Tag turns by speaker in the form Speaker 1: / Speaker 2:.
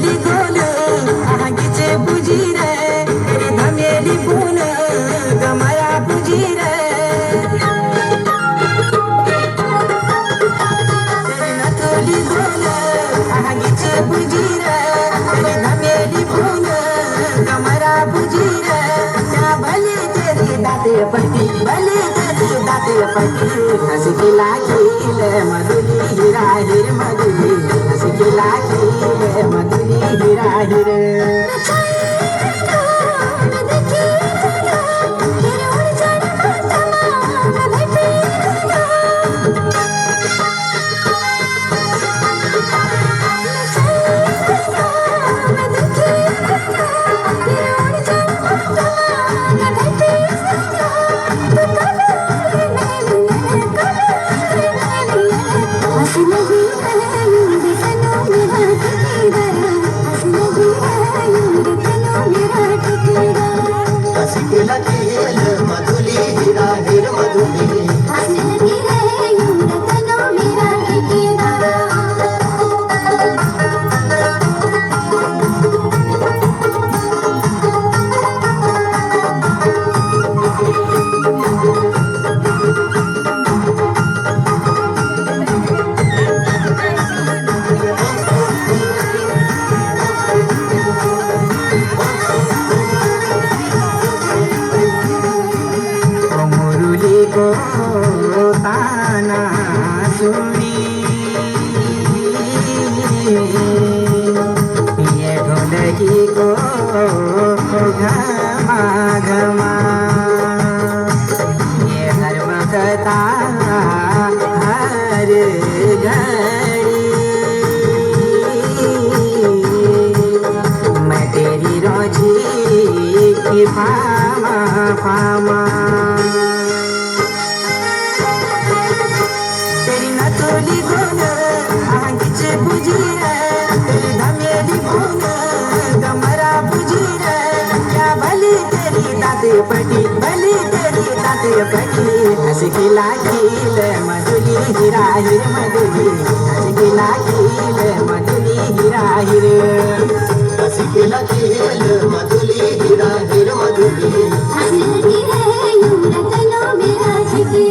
Speaker 1: नथोली गोल आगीचे बुजी रे तेरी धमेली पून गमया बुजी रे तेरी नथोली गोल आगीचे बुजी रे तेरी धमेली पून गमरा बुजी रे क्या भली तेरी दाते पट्टी भली तेरी दाते पट्टी हंस के लाखीले मधुली हीरा हीर मधुली हंस के लाखीले मधुली हीरा हीर
Speaker 2: मधुली हीरा हीर मधुली
Speaker 1: को ताना सुनी ये ढोलकी को घमा घमा ये धर्म कथा हर घड़ी मैं तेरी रोजी की फामा फामा नथोली गोल आगीचे बुजी रे तेरी धमेली पून गमरा बुजी रे क्या भली तेरी दाते पटी भली तेरी दाते पटी हंस के लाखीले मधुली हीरा हीर मधुली हंस के लाखीले मधुली हीरा हीर
Speaker 2: हंस के लाखीले मधुली हीरा हीर मधुली
Speaker 3: हंस लगी रे यूं रतनों में आज की